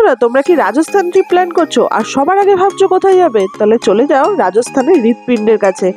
বন্ধুরা, তোমরা কি রাজস্থান ট্রিপ প্ল্যান করছো আর সবার আগে ভাবছো কোথায় যাবে? তাহলে চলে যাও রাজস্থানের হৃৎপিণ্ডের কাছে।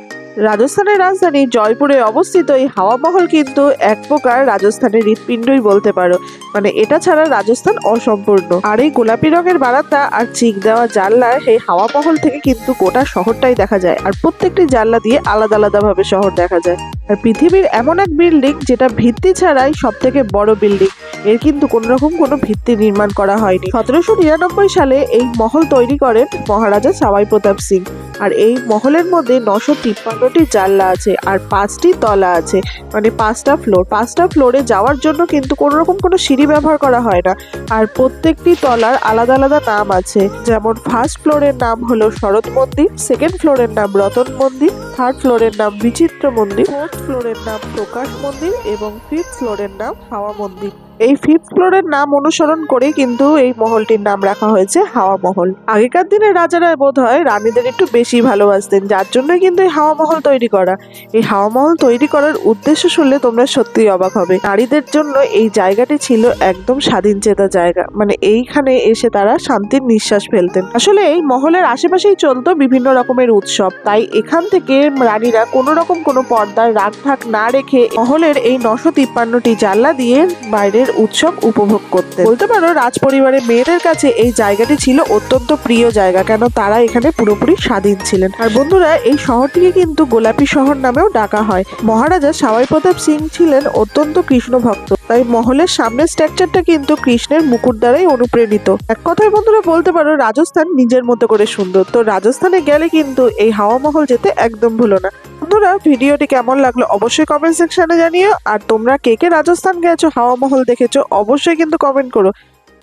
রাজস্থানের রাজধানী জয়পুরে অবস্থিত এই হাওয়া মহল কিন্তু এক প্রকার রাজস্থানের হৃৎপিণ্ডই বলতে পারো। মানে এটা ছাড়া রাজস্থান অসম্পূর্ণ। আর এই গোলাপি রঙের বারান্দা আর চিক দেওয়া জানলার এই হাওয়া মহল থেকে কিন্তু গোটা শহরটাই দেখা যায়। আর প্রত্যেকটি জানলা দিয়ে আলাদা আলাদা ভাবে শহর দেখা যায়। আর পৃথিবীর এমন এক বিল্ডিং যেটা ভিত্তি ছাড়াই সব থেকে বড় বিল্ডিং। এর কিন্তু কোন রকম কোনো ভিত্তি নির্মাণ করা হয়নি। 1799 সালে এই মহল তৈরি করেন মহারাজা সাওয়াই প্রতাপ সিং। আর এই মহলের মধ্যে 953টি জানলা আছে আর 5টি তলা আছে, মানে 5টা ফ্লোর। 5টা ফ্লোরে যাওয়ার জন্য কিন্তু কোনো রকম কোনো সিঁড়ি ব্যবহার করা হয় না। আর প্রত্যেকটি তলার আলাদা আলাদা নাম আছে, যেমন ফার্স্ট ফ্লোরের নাম হলো শরৎ মন্দির, সেকেন্ড ফ্লোরের নাম রতন মন্দির, থার্ড ফ্লোরের নাম বিচিত্র মন্দির, ফোর্থ ফ্লোরের নাম প্রকাশ মন্দির এবং ফিফথ ফ্লোরের নাম হাওয়া মন্দির। এই ফিফথ ফ্লোরের নাম অনুসরণ করে কিন্তু এই মহলটির নাম রাখা হয়েছে হাওয়া মহল। আগেকার দিনে রাজারা বোধ হয় রানীদের একটু বেশি ভালোবাসতেন, যার জন্য কিন্তু এই হাওয়া মহল তৈরি করা। এই হাওয়া মহল তৈরি করার উদ্দেশ্য শুনলে তোমরা সত্যিই অবাক হবে। নারীদের জন্য এই জায়গাটি ছিল একদম স্বাধীনচেতা জায়গা, মানে এইখানে এসে তারা শান্তির নিঃশ্বাস ফেলতেন। আসলে এই মহলের আশেপাশেই চলতো বিভিন্ন রকমের উৎসব, তাই এখান থেকে রানীরা কোনো রকম কোনো পর্দার রাগ ঢাক না রেখে মহলের এই 953টি জানলা দিয়ে বাইরের উৎসব উপভোগ করতে। বলতে পারো রাজ পরিবারের মেয়েদের কাছে এই জায়গাটি ছিল অত্যন্ত প্রিয় জায়গা, কেন তারা এখানে পুরোপুরি স্বাধীন ছিলেন। আর বন্ধুরা, এই শহরটিকে কিন্তু গোলাপি শহর নামেও ডাকা হয়। মহারাজা সাওয়াই প্রতাপ সিং ছিলেন অত্যন্ত কৃষ্ণ ভক্ত, তাই মহলের সামনের স্ট্রাকচারটা কিন্তু কৃষ্ণের মুকুট দ্বারাই অনুপ্রেরিত। এক কথায় বন্ধুরা বলতে পারো রাজস্থান নিজের মতো করে সুন্দর। তো রাজস্থানে গেলে কিন্তু এই হাওয়া মহল যেতে একদম ভুলো না। বন্ধুরা, ভিডিওটি কেমন লাগলো অবশ্যই কমেন্ট সেকশনে জানিও। আর তোমরা কে কে রাজস্থান গেছো, হাওয়া মহল দেখেছো, অবশ্যই কিন্তু কমেন্ট করো।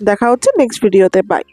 দেখা হচ্ছে নেক্সট ভিডিওতে। বাই।